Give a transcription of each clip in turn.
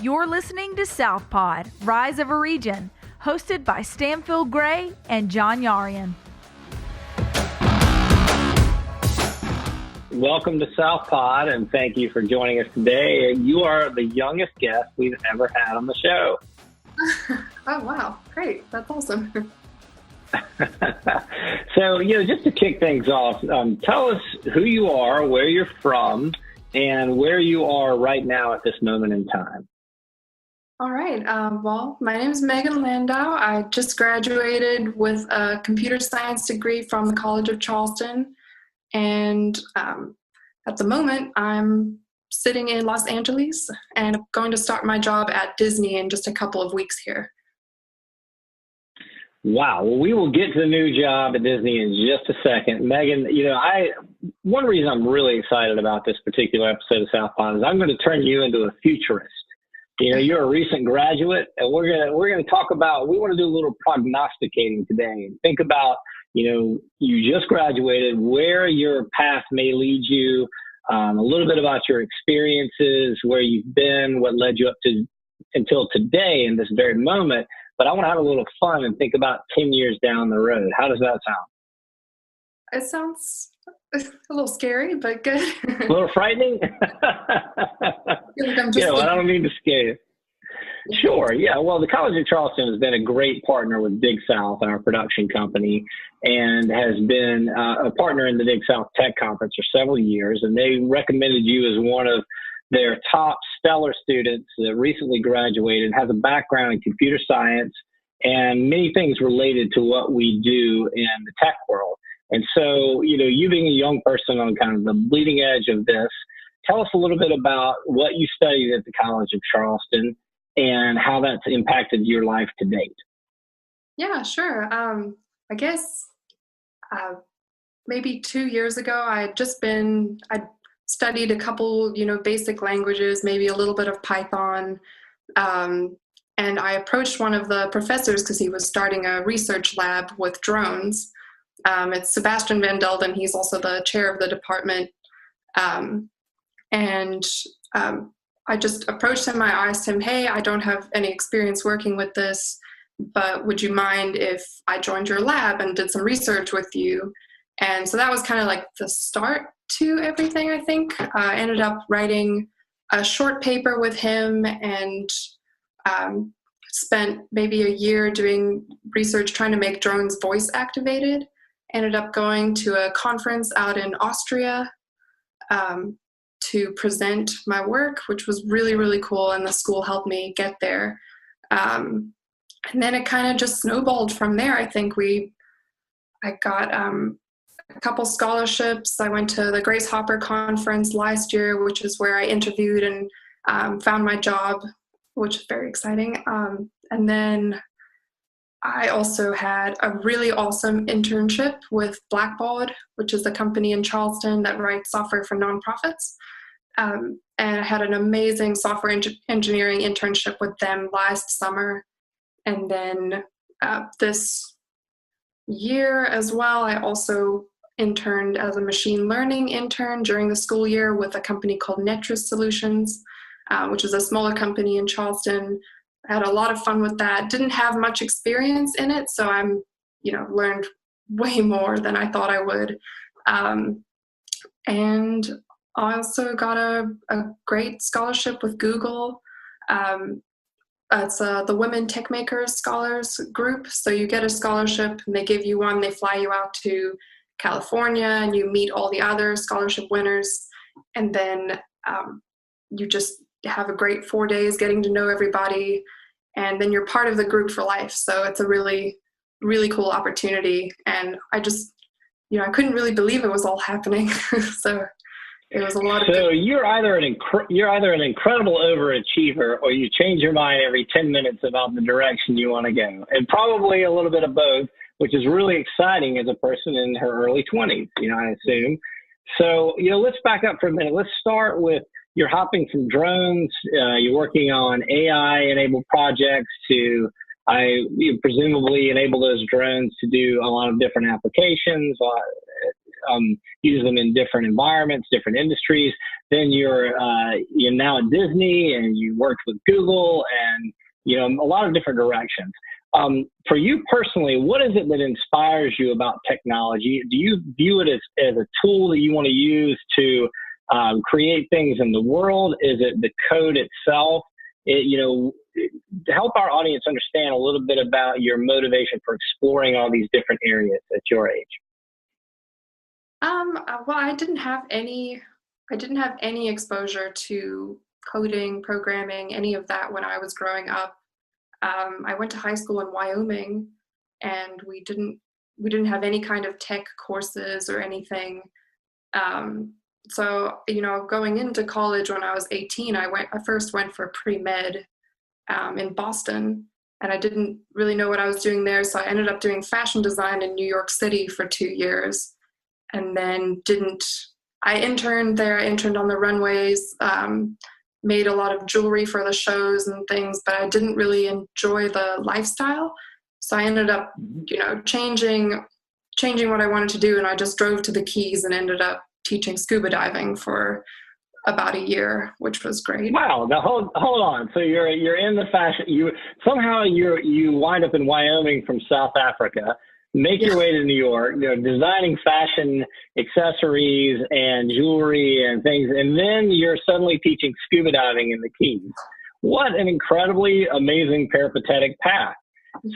You're listening to Southpod, Rise of a Region, hosted by Stanfield Gray and John Yarian. Welcome to Southpod, and thank you for joining us today. You are the youngest guest we've ever had on the show. Oh, wow. Great. That's awesome. So, just to kick things off, tell us who you are, where you're from, and where you are right now at this moment in time. All right. Well, my name is Megan Landau. I just graduated with a computer science degree from the College of Charleston. And at the moment, I'm sitting in Los Angeles and I'm going to start my job at Disney in just a couple of weeks here. Wow. Well, we will get to the new job at Disney in just a second. Megan, one reason I'm really excited about this particular episode of Southpod is I'm going to turn you into a futurist. You're a recent graduate, and we're gonna talk about. We want to do a little prognosticating today and think about, you just graduated, where your path may lead you, a little bit about your experiences, where you've been, what led you up to until today in this very moment. But I want to have a little fun and think about 10 years down the road. How does that sound? It sounds a little scary, but good. A little frightening? I don't mean to scare you. Sure, yeah. Well, the College of Charleston has been a great partner with Dig South, our production company, and has been a partner in the Dig South Tech Conference for several years. And they recommended you as one of their top stellar students that recently graduated, has a background in computer science and many things related to what we do in the tech world. And so, you being a young person on kind of the bleeding edge of this, tell us a little bit about what you studied at the College of Charleston and how that's impacted your life to date. Yeah, sure. I guess maybe 2 years ago, I studied a couple, basic languages, maybe a little bit of Python. And I approached one of the professors because he was starting a research lab with drones. It's Sebastian Van Delden. He's also the chair of the department. I just approached him. I asked him, hey, I don't have any experience working with this, but would you mind if I joined your lab and did some research with you? And so that was kind of like the start to everything, I think. I ended up writing a short paper with him and spent maybe a year doing research trying to make drones voice activated. Ended up going to a conference out in Austria to present my work, which was really, really cool, and the school helped me get there. And then it kind of just snowballed from there. I think I got a couple scholarships. I went to the Grace Hopper conference last year, which is where I interviewed and found my job, which is very exciting. And then I also had a really awesome internship with Blackbaud, which is a company in Charleston that writes software for nonprofits. And I had an amazing software engineering internship with them last summer. And then this year as well, I also interned as a machine learning intern during the school year with a company called Netris Solutions, which is a smaller company in Charleston. I had a lot of fun with that. Didn't have much experience in it, so I'm, learned way more than I thought I would. And I also got a great scholarship with Google. It's the Women Tech Makers Scholars Group. So you get a scholarship and they give you one. They fly you out to California and you meet all the other scholarship winners. And then you just have a great 4 days getting to know everybody. And then you're part of the group for life. So it's a really, really cool opportunity. And I just, I couldn't really believe it was all happening. So it was a lot of. So you're either an incredible overachiever, or you change your mind every 10 minutes about the direction you want to go, and probably a little bit of both, which is really exciting as a person in her early 20s. I assume. So let's back up for a minute. Let's start with you're hopping from drones. You're working on AI-enabled projects to presumably enable those drones to do a lot of different applications. use them in different environments, different industries. Then you're now at Disney, and you worked with Google, and a lot of different directions. For you personally, what is it that inspires you about technology? Do you view it as a tool that you want to use to create things in the world? Is it the code itself? Help our audience understand a little bit about your motivation for exploring all these different areas at your age. Well, I didn't have any exposure to coding, programming, any of that when I was growing up. I went to high school in Wyoming, and we didn't have any kind of tech courses or anything. So, going into college when I was 18, I first went for pre-med in Boston, and I didn't really know what I was doing there. So I ended up doing fashion design in New York City for 2 years, and then I interned there. I interned on the runways, made a lot of jewelry for the shows and things, but I didn't really enjoy the lifestyle. So I ended up, changing what I wanted to do, and I just drove to the Keys and ended up teaching scuba diving for about a year, which was great. Wow. Now hold on. So you're in the fashion. You wind up in Wyoming from South Africa, make your way to New York, designing fashion accessories and jewelry and things, and then you're suddenly teaching scuba diving in the Keys. What an incredibly amazing peripatetic path.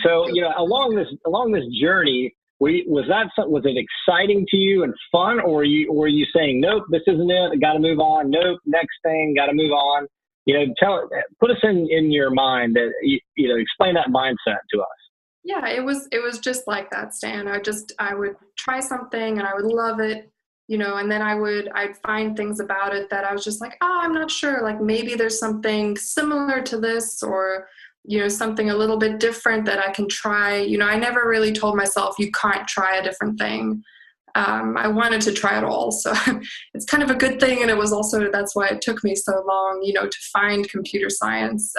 So, along this journey, was it exciting to you and fun, or were you saying, nope, this isn't it, I got to move on, nope, next thing, got to move on? Put us in your mind that, explain that mindset to us. Yeah, it was just like that, Stan. I would try something and I would love it, and then I'd find things about it that I was just like, oh, I'm not sure, like maybe there's something similar to this, or something a little bit different that I can try. I never really told myself you can't try a different thing. I wanted to try it all. So it's kind of a good thing. And it was also, that's why it took me so long, to find computer science,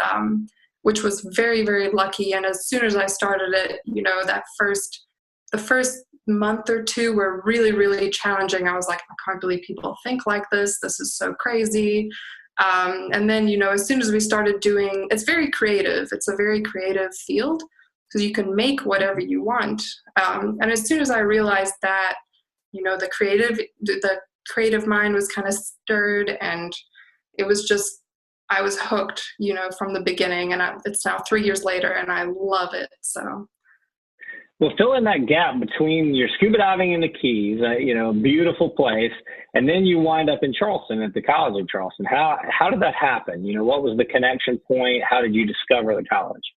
which was very, very lucky. And as soon as I started it, the first month or two were really, really challenging. I was like, I can't believe people think like this. This is so crazy. And then, as soon as we started doing, it's very creative. It's a very creative field because you can make whatever you want. And as soon as I realized that, the creative mind was kind of stirred, and it was just, I was hooked, from the beginning, and it's now 3 years later and I love it. So. Well, fill in that gap between your scuba diving in the Keys, beautiful place, and then you wind up in Charleston at the College of Charleston. How did that happen? What was the connection point? How did you discover the college?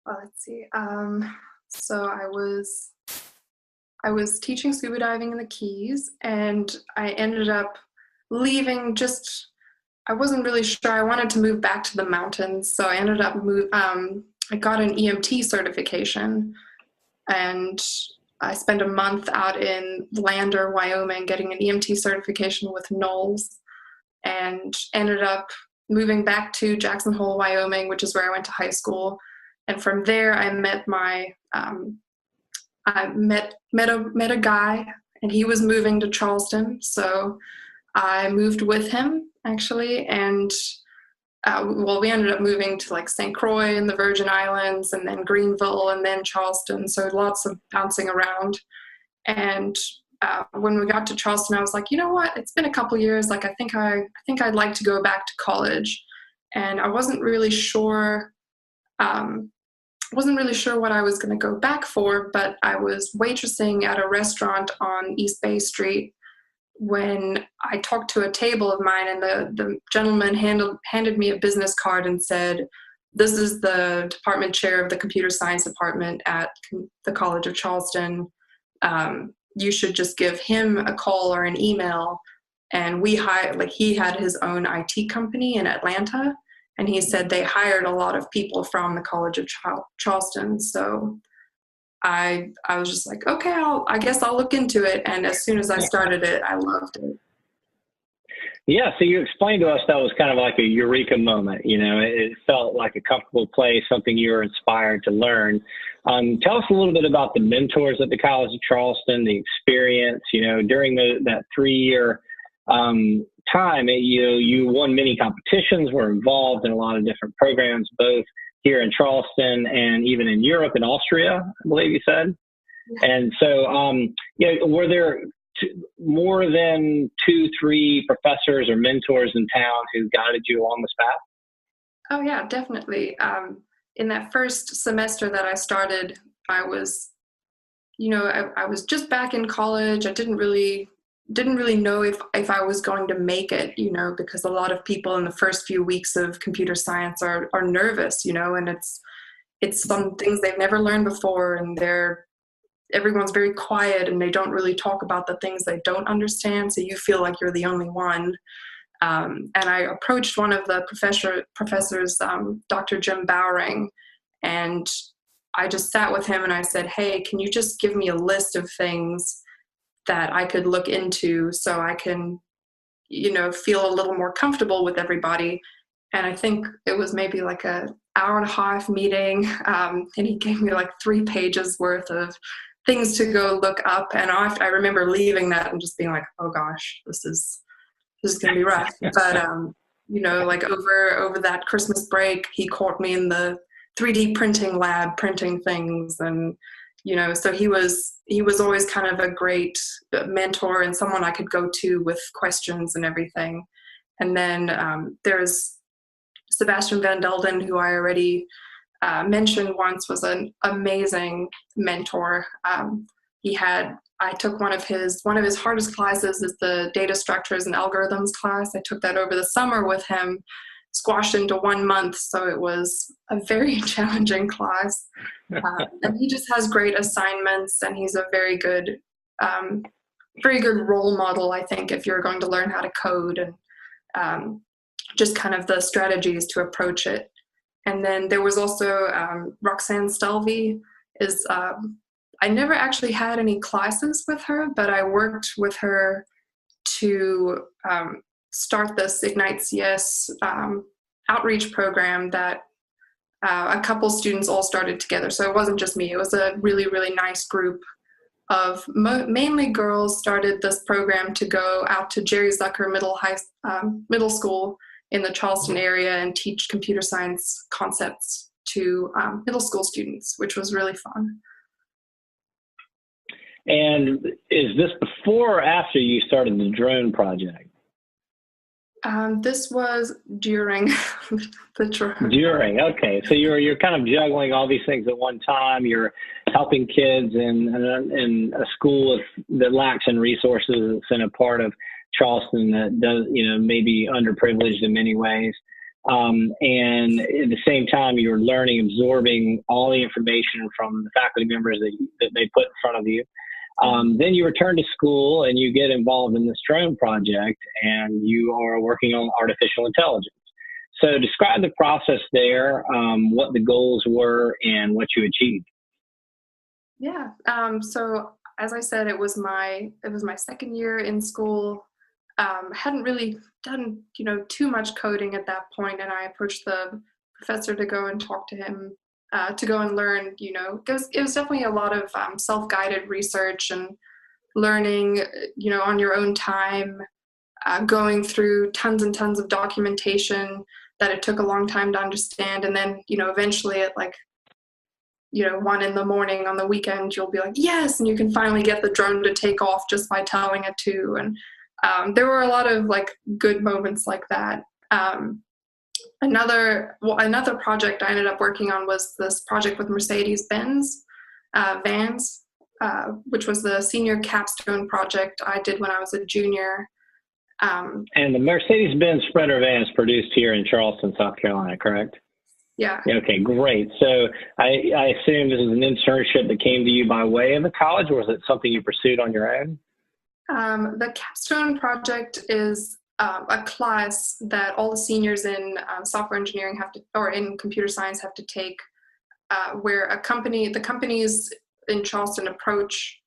Well, let's see. So I was teaching scuba diving in the Keys, and I ended up leaving. I wasn't really sure. I wanted to move back to the mountains, so I ended up I got an EMT certification. And I spent a month out in Lander, Wyoming, getting an EMT certification with Knowles, and ended up moving back to Jackson Hole, Wyoming, which is where I went to high school. And from there, I met a guy, and he was moving to Charleston. So I moved with him, actually, and we ended up moving to like St. Croix in the Virgin Islands, and then Greenville, and then Charleston. So lots of bouncing around. And when we got to Charleston, I was like, you know what? It's been a couple years. Like, I think I'd like to go back to college. And I wasn't really sure. What I was going to go back for, but I was waitressing at a restaurant on East Bay Street when I talked to a table of mine, and the gentleman handed me a business card and said, this is the department chair of the computer science department at the College of Charleston. You should just give him a call or an email. And he had his own IT company in Atlanta, and he said they hired a lot of people from the College of Charleston. So I was just like, okay, I guess I'll look into it. And as soon as I started it, I loved it. Yeah, so you explained to us that was kind of like a eureka moment. You know, it felt like a comfortable place, something you were inspired to learn. Tell us a little bit about the mentors at the College of Charleston, the experience, you know, during that 3-year time. You won many competitions, were involved in a lot of different programs, both here in Charleston and even in Europe and Austria, I believe you said. And so, were there more than 2-3 professors or mentors in town who guided you along this path? Oh yeah, definitely. In that first semester that I started, I was just back in college. I didn't really know if I was going to make it, you know, because a lot of people in the first few weeks of computer science are nervous, you know, and it's some things they've never learned before, and everyone's very quiet and they don't really talk about the things they don't understand. So you feel like you're the only one. And I approached one of the professors, Dr. Jim Bowring, and I just sat with him and I said, hey, can you just give me a list of things that I could look into so I can, you know, feel a little more comfortable with everybody. And I think it was maybe like an hour and a half meeting. And he gave me like 3 pages worth of things to go look up. And I remember leaving that and just being like, oh gosh, this is going to be rough. But, you know, like over that Christmas break, he caught me in the 3D printing lab, printing things. And, you know, so he was always kind of a great mentor and someone I could go to with questions and everything. And then there's Sebastian Van Delden, who I already mentioned once, was an amazing mentor. I took one of his hardest classes is the data structures and algorithms class. I took that over the summer with him, squashed into 1 month. So it was a very challenging class. And he just has great assignments, and he's a very good role model, I think, if you're going to learn how to code and just kind of the strategies to approach it. And then there was also Roxanne Stelvey. I never actually had any classes with her, but I worked with her to start this Ignite CS outreach program that a couple students all started together. So it wasn't just me. It was a really, really nice group of mainly girls started this program to go out to Jerry Zucker Middle School in the Charleston area and teach computer science concepts to middle school students, which was really fun. And is this before or after you started the drone project? This was during the drone. During, okay. So you're kind of juggling all these things at one time. You're helping kids in a school that lacks in resources. It's in a part of Charleston that does, you know, maybe underprivileged in many ways. And at the same time, you're learning, absorbing all the information from the faculty members that they put in front of you. Then you return to school and you get involved in this drone project, and you are working on artificial intelligence. So describe the process there, what the goals were and what you achieved. Yeah. So as I said, it was my second year in school. Hadn't really done, you know, too much coding at that point, and I approached the professor to go and talk to him, to go and learn, you know, because it was definitely a lot of self-guided research and learning, you know, on your own time, going through tons and tons of documentation that it took a long time to understand. And then, you know, eventually at like, you know, 1 a.m. on the weekend, you'll be like, yes, and you can finally get the drone to take off just by telling it to. And there were a lot of like good moments like that. Another project I ended up working on was this project with Mercedes-Benz vans, which was the senior capstone project I did when I was a junior. And the Mercedes-Benz Sprinter van is produced here in Charleston, South Carolina, correct? Yeah. Okay, great. So I assume this is an internship that came to you by way of the college, or was it something you pursued on your own? The capstone project is a class that all the seniors in software engineering or in computer science have to take, where the companies in Charleston approach.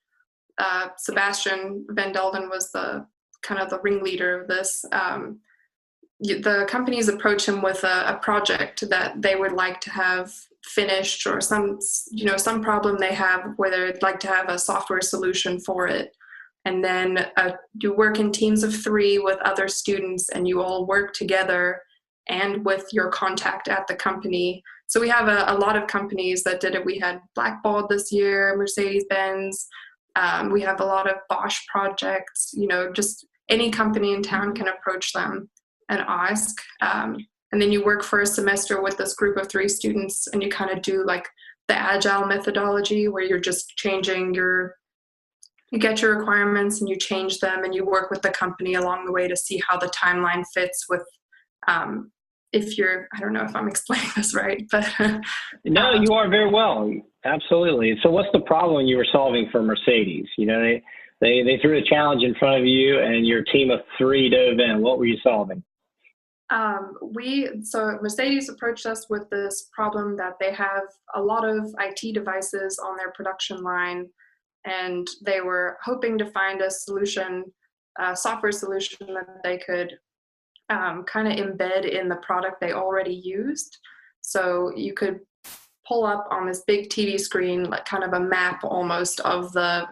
Sebastian Van Delden was the kind of the ringleader of this. The companies approach him with a project that they would like to have finished, or some problem they have where they'd like to have a software solution for it. And then you work in teams of 3 with other students, and you all work together and with your contact at the company. So we have a lot of companies that did it. We had Blackbaud this year, Mercedes-Benz. We have a lot of Bosch projects. Just any company in town can approach them and ask. And then you work for a semester with this group of 3 students, and you kind of do like the agile methodology where you're just changing you get your requirements and you change them, and you work with the company along the way to see how the timeline fits with, I don't know if I'm explaining this right, but. No, you are very well. Absolutely. So what's the problem you were solving for Mercedes? They threw a challenge in front of you, and your team of 3 dove in. What were you solving? So Mercedes approached us with this problem that they have a lot of IT devices on their production line, and they were hoping to find a solution, a software solution that they could kind of embed in the product they already used. So you could pull up on this big TV screen, like kind of a map almost of the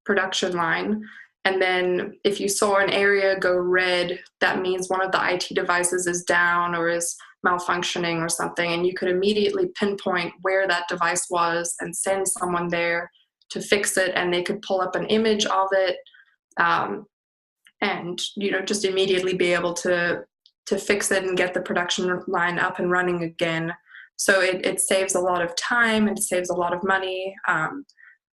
production line. And then if you saw an area go red, that means one of the IT devices is down or is malfunctioning or something. And you could immediately pinpoint where that device was and send someone there to fix it. And they could pull up an image of it and, just immediately be able to fix it and get the production line up and running again. So it saves a lot of time, and it saves a lot of money.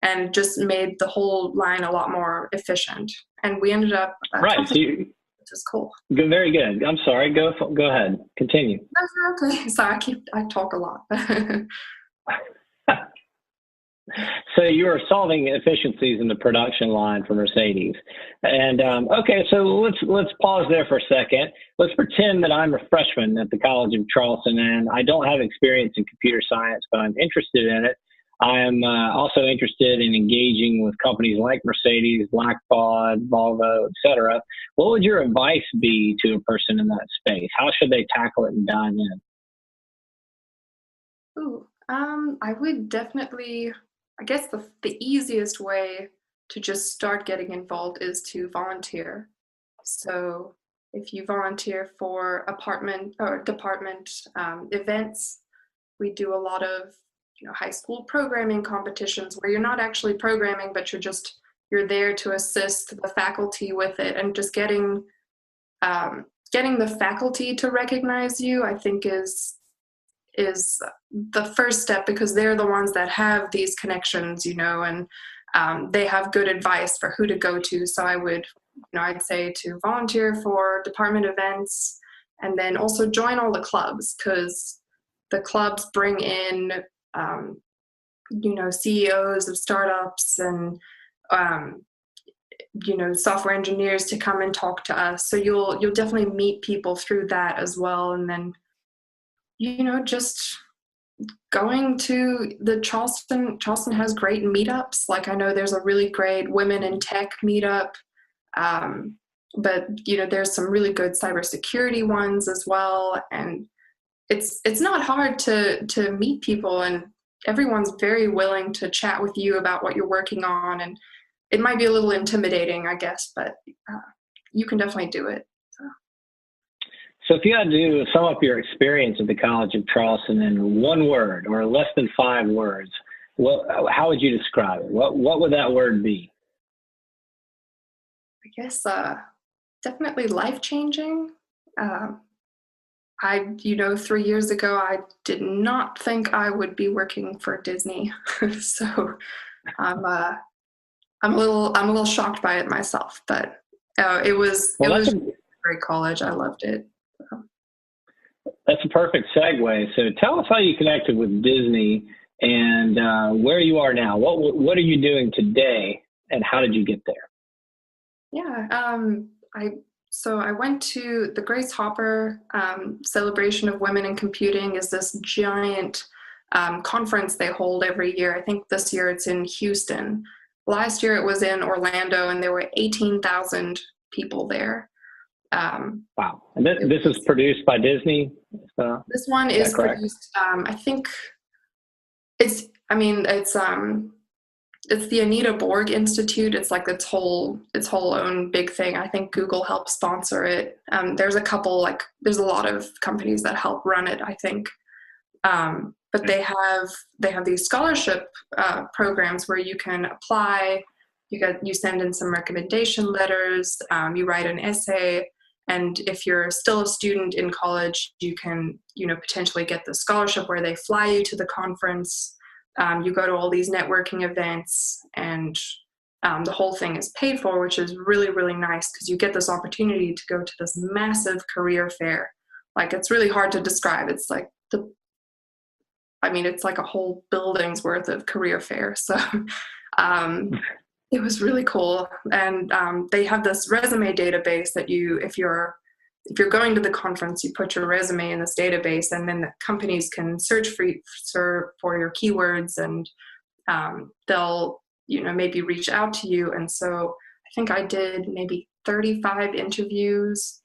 And just made the whole line a lot more efficient. And we ended up right. So which is cool. Very good. I'm sorry. Go ahead. Continue. That's okay. Sorry, I talk a lot. So you are solving efficiencies in the production line for Mercedes. And okay, so let's pause there for a second. Let's pretend that I'm a freshman at the College of Charleston, and I don't have experience in computer science, but I'm interested in it. I am also interested in engaging with companies like Mercedes, Blackbaud, Volvo, etc. What would your advice be to a person in that space? How should they tackle it and dive in? I would definitely, I guess the easiest way to just start getting involved is to volunteer. So if you volunteer for department events, we do a lot of high school programming competitions where you're not actually programming, but you're there to assist the faculty with it, and just getting the faculty to recognize you, I think is the first step, because they're the ones that have these connections, and they have good advice for who to go to. So I'd say to volunteer for department events, and then also join all the clubs, because the clubs bring in CEOs of startups and, software engineers to come and talk to us. So you'll definitely meet people through that as well. And then, just going to the Charleston has great meetups. Like I know there's a really great women in tech meetup. But there's some really good cybersecurity ones as well. And it's not hard to meet people, and everyone's very willing to chat with you about what you're working on. And it might be a little intimidating, I guess, but you can definitely do it. So if you had to sum up your experience at the College of Charleston in one word or less than 5 words, how would you describe it? What would that word be? I guess definitely life-changing. 3 years ago, I did not think I would be working for Disney. So I'm a little shocked by it myself, but it was a great college. I loved it. That's a perfect segue. So tell us how you connected with Disney and where you are now. What are you doing today, and how did you get there? Yeah, I went to the Grace Hopper Celebration of Women in Computing. Is this giant conference they hold every year. I think this year it's in Houston. Last year it was in Orlando, and there were 18,000 people there. Wow. And this is produced by Disney? This one is produced, I think it's the Anita Borg Institute. It's like its whole own big thing. I think Google helped sponsor it. There's a lot of companies that help run it, I think. But they have these scholarship programs where you can apply. You send in some recommendation letters. You write an essay, and if you're still a student in college, you can potentially get the scholarship where they fly you to the conference. You go to all these networking events, and the whole thing is paid for, which is really, really nice because you get this opportunity to go to this massive career fair. Like, it's really hard to describe. It's like it's like a whole building's worth of career fair. So it was really cool. And they have this resume database that if you're going to the conference, you put your resume in this database, and then the companies can search for your keywords, and they'll maybe reach out to you. And so I think I did maybe 35 interviews.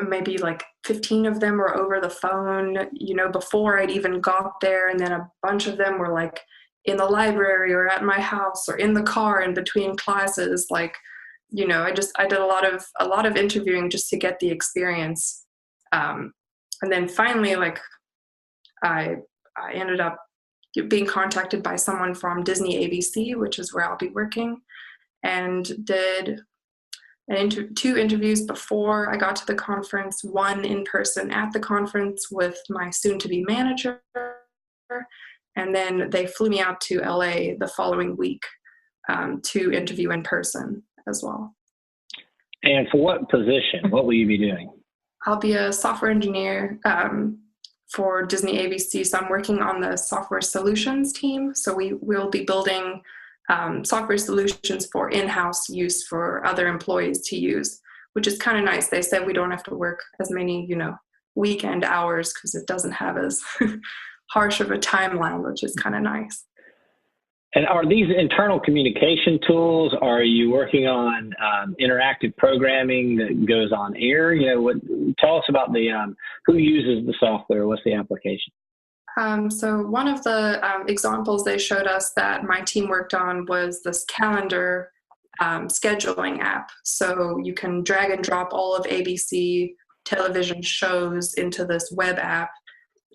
Maybe like 15 of them were over the phone, before I'd even got there. And then a bunch of them were like in the library or at my house or in the car in between classes. Like, I did a lot of interviewing just to get the experience. And then finally, like, I ended up being contacted by someone from Disney ABC, which is where I'll be working, and did two interviews before I got to the conference, one in person at the conference with my soon-to-be manager, and then they flew me out to LA the following week to interview in person as well. And for what position? What will you be doing? I'll be a software engineer for Disney ABC, so I'm working on the software solutions team. So we'll be building software solutions for in-house use for other employees to use, which is kind of nice. They said we don't have to work as many, weekend hours because it doesn't have as harsh of a timeline, which is kind of nice. And are these internal communication tools? Are you working on interactive programming that goes on air? Tell us about who uses the software. What's the application? So one of the examples they showed us that my team worked on was this calendar scheduling app. So you can drag and drop all of ABC television shows into this web app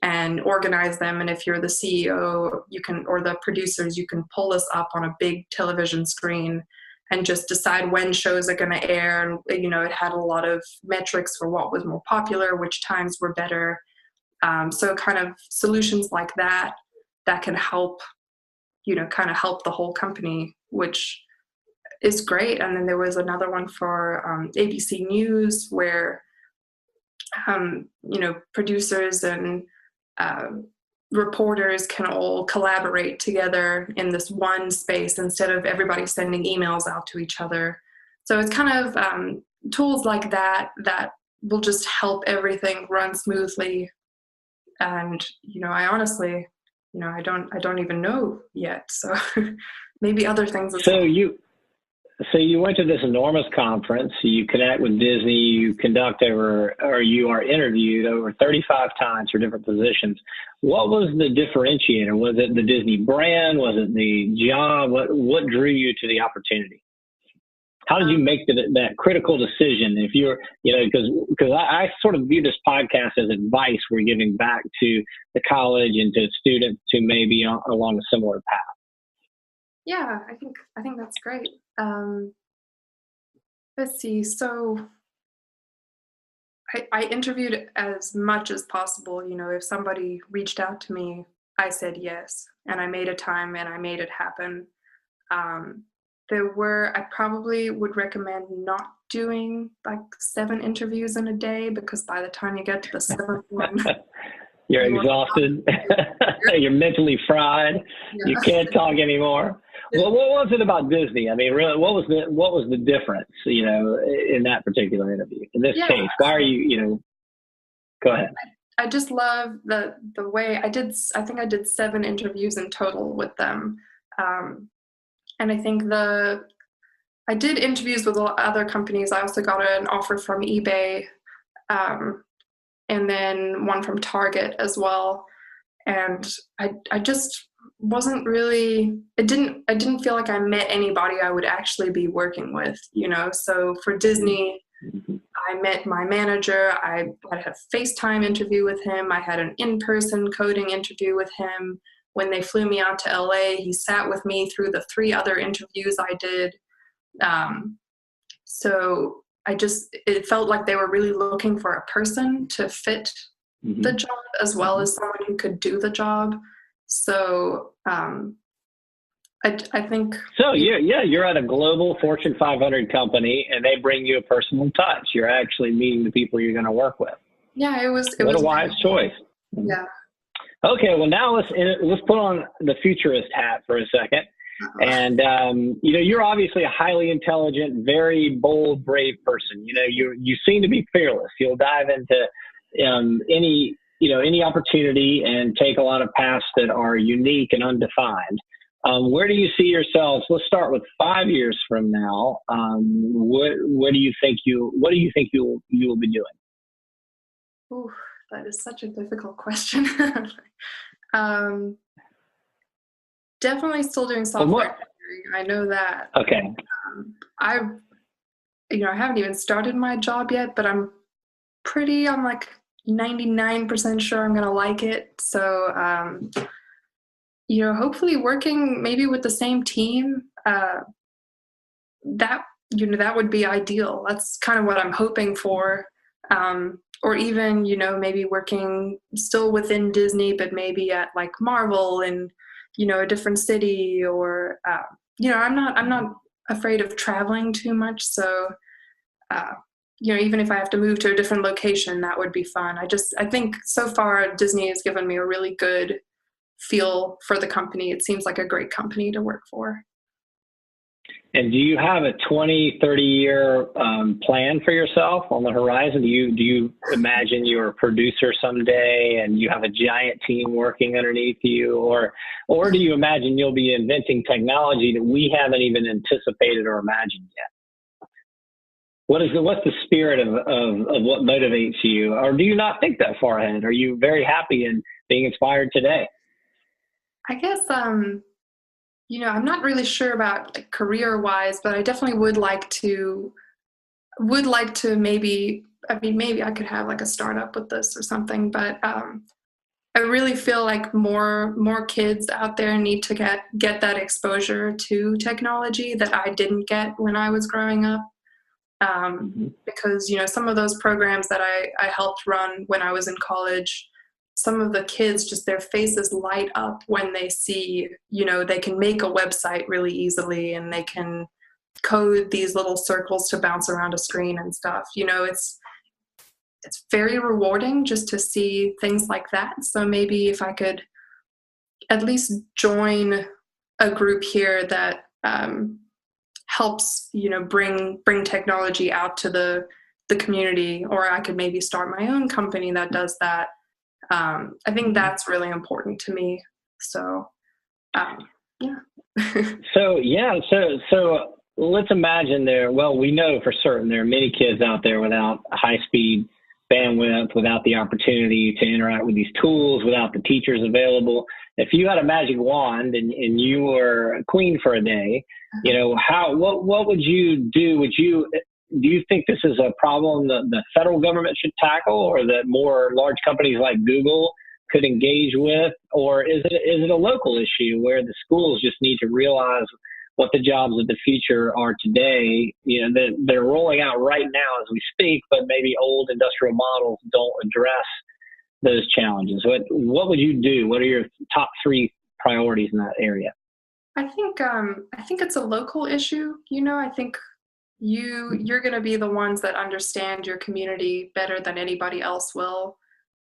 and organize them. And if you're the CEO, or the producers, you can pull this up on a big television screen and just decide when shows are going to air. And, it had a lot of metrics for what was more popular, which times were better. So kind of solutions like that can help, help the whole company, which is great. And then there was another one for ABC News where, producers and reporters can all collaborate together in this one space instead of everybody sending emails out to each other. So it's kind of tools like that will just help everything run smoothly. And, I honestly, I don't even know yet. So maybe other things. So you went to this enormous conference, you connect with Disney, you you are interviewed over 35 times for different positions. What was the differentiator? Was it the Disney brand? Was it the job? What drew you to the opportunity? How did you make that critical decision? If you're, because I sort of view this podcast as advice we're giving back to the college and to students who may be along a similar path. Yeah, I think that's great. Let's see. So I interviewed as much as possible. If somebody reached out to me, I said yes, and I made a time and I made it happen. I probably would recommend not doing like 7 interviews in a day, because by the time you get to the 7th one, you're exhausted. You're mentally fried. Yeah. You can't talk anymore. Well, what was it about Disney? I mean, really, what was the difference, in that particular interview? In this case, why are you, go ahead. I just love the way I think I did 7 interviews in total with them. And I think I I did interviews with other companies. I also got an offer from eBay, and then one from Target as well. And I just wasn't really, I didn't feel like I met anybody I would actually be working with, So for Disney, I met my manager. I had a FaceTime interview with him. I had an in-person coding interview with him. When they flew me out to LA, he sat with me through the 3 other interviews I did. So it felt like they were really looking for a person to fit the job as well as someone who could do the job. So I think. So you're at a global Fortune 500 company, and they bring you a personal touch. You're actually meeting the people you're going to work with. Yeah, it was a wise choice. Yeah. Okay, well now let's put on the futurist hat for a second. And, you're obviously a highly intelligent, very bold, brave person. You seem to be fearless. You'll dive into any opportunity and take a lot of paths that are unique and undefined. Where do you see yourselves? Let's start with 5 years from now. What do you think you will be doing? Ooh, that is such a difficult question. Definitely still doing software engineering. I know that. Okay. I haven't even started my job yet, but I'm like 99% sure I'm going to like it. So, hopefully working maybe with the same team, that would be ideal. That's kind of what I'm hoping for. Or even, maybe working still within Disney, but maybe at like Marvel and, a different city, or, I'm not afraid of traveling too much. So, even if I have to move to a different location, that would be fun. I think so far Disney has given me a really good feel for the company. It seems like a great company to work for. And do you have a 20, 30-year plan for yourself on the horizon? Do you imagine you're a producer someday and you have a giant team working underneath you? Or do you imagine you'll be inventing technology that we haven't even anticipated or imagined yet? What's the spirit of what motivates you? Or do you not think that far ahead? Are you very happy in being inspired today? I guess, I'm not really sure about like career-wise, but I definitely would like to maybe I could have like a startup with this or something, but I really feel like more kids out there need to get that exposure to technology that I didn't get when I was growing up. Because, some of those programs that I helped run when I was in college, some of the kids, just their faces light up when they see, they can make a website really easily and they can code these little circles to bounce around a screen and stuff. It's very rewarding just to see things like that. So maybe if I could at least join a group here that helps, bring technology out to the community, or I could maybe start my own company that does that. I think that's really important to me. So, yeah. So let's imagine we know for certain there are many kids out there without high-speed bandwidth, without the opportunity to interact with these tools, without the teachers available. If you had a magic wand and you were a queen for a day, what would you do? Do you think this is a problem that the federal government should tackle, or that more large companies like Google could engage with? Or is it a local issue where the schools just need to realize what the jobs of the future are today, that they're rolling out right now as we speak, but maybe old industrial models don't address those challenges? What would you do? What are your top 3 priorities in that area? I think it's a local issue. I think you're going to be the ones that understand your community better than anybody else will.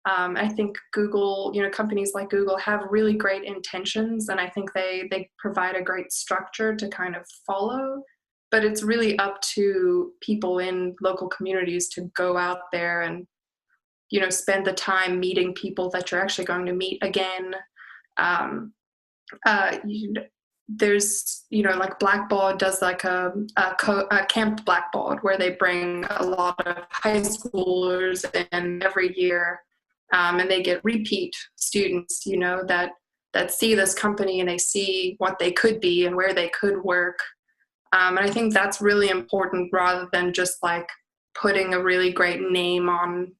I think Google, companies like Google have really great intentions, and I think they provide a great structure to kind of follow, but it's really up to people in local communities to go out there and, spend the time meeting people that you're actually going to meet again. there's, like Blackball does like a Camp Blackball where they bring a lot of high schoolers in every year, and they get repeat students, that see this company and they see what they could be and where they could work. And I think that's really important rather than just like putting a really great name on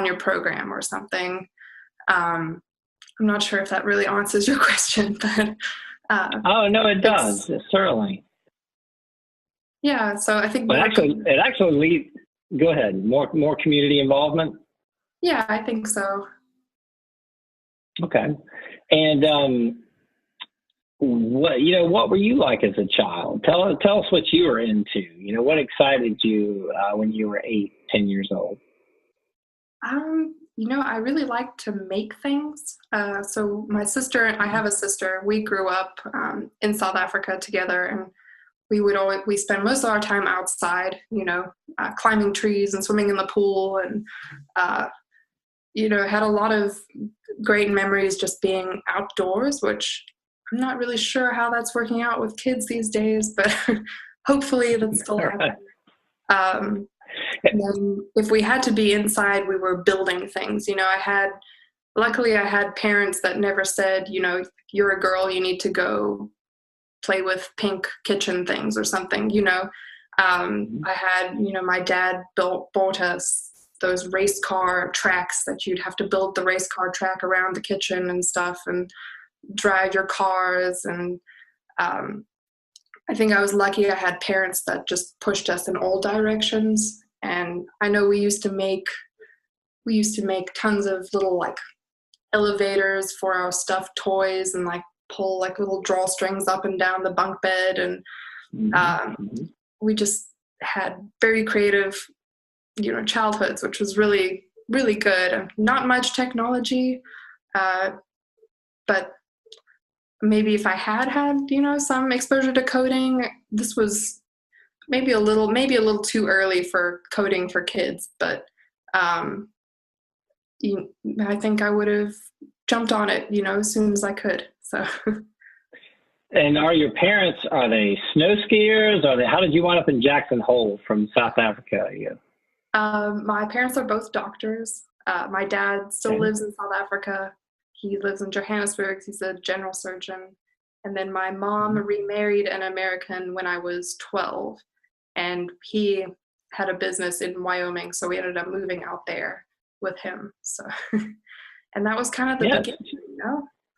your program or something. I'm not sure if that really answers your question, but oh no, it does, certainly. Yeah, so I think. But it actually leads. Go ahead. More community involvement. Yeah, I think so. Okay, and what were you like as a child? Tell us what you were into. What excited you when you were 8, 10 years old? I really like to make things. So my sister, I have a sister, we grew up in South Africa together, and we spent most of our time outside, climbing trees and swimming in the pool, and, had a lot of great memories just being outdoors, which I'm not really sure how that's working out with kids these days, but hopefully that's still happening. And then if we had to be inside, we were building things. Luckily I had parents that never said, you're a girl, you need to go play with pink kitchen things or something, I had, my dad bought us those race car tracks that you'd have to build the race car track around the kitchen and stuff and drive your cars. And I think I was lucky I had parents that just pushed us in all directions. And I know we used to make tons of little like elevators for our stuffed toys and like pull like little drawstrings up and down the bunk bed. And we just had very creative, childhoods, which was really, really good. Not much technology, but maybe if I had, some exposure to coding, this was maybe a little too early for coding for kids, but I think I would have jumped on it, as soon as I could. So. And are your parents, are they snow skiers? How did you wind up in Jackson Hole from South Africa? My parents are both doctors. My dad still lives in South Africa. He lives in Johannesburg. He's a general surgeon. And then my mom remarried an American when I was 12. And he had a business in Wyoming. So we ended up moving out there with him. So, and that was kind of the beginning,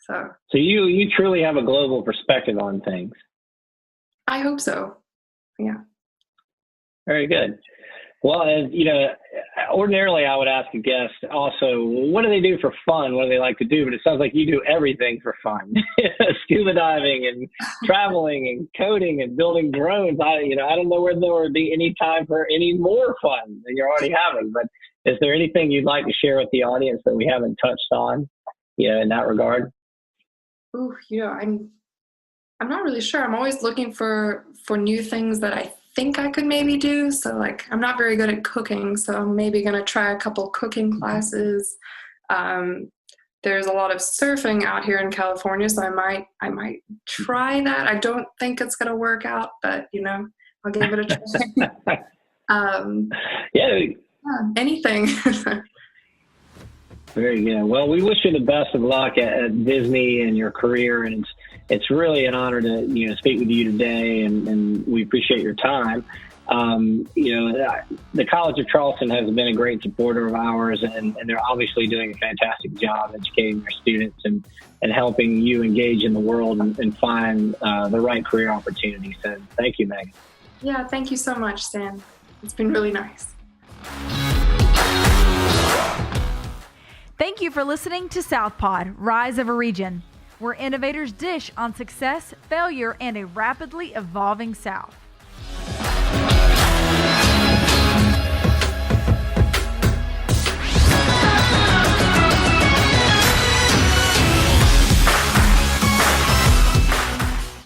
So you truly have a global perspective on things. I hope so. Yeah. Very good. Well, ordinarily I would ask a guest also, what do they do for fun? What do they like to do? But it sounds like you do everything for fun. Scuba diving and traveling and coding and building drones. I don't know whether there would be any time for any more fun than you're already having. But is there anything you'd like to share with the audience that we haven't touched on, in that regard? Ooh, I'm not really sure. I'm always looking for new things that I think I could maybe do. So like, I'm not very good at cooking, so I'm maybe going to try a couple cooking classes. There's a lot of surfing out here in California, so I might try that. I don't think it's going to work out, but I'll give it a try. Anything. Very good. Well, we wish you the best of luck at Disney and your career, and it's really an honor to speak with you today, and we appreciate your time. The College of Charleston has been a great supporter of ours, and they're obviously doing a fantastic job educating their students and helping you engage in the world and find the right career opportunities. So thank you, Megan. Yeah, thank you so much, Stan. It's been really nice. Thank you for listening to Southpod, Rise of a Region, where innovators dish on success, failure, and a rapidly evolving South.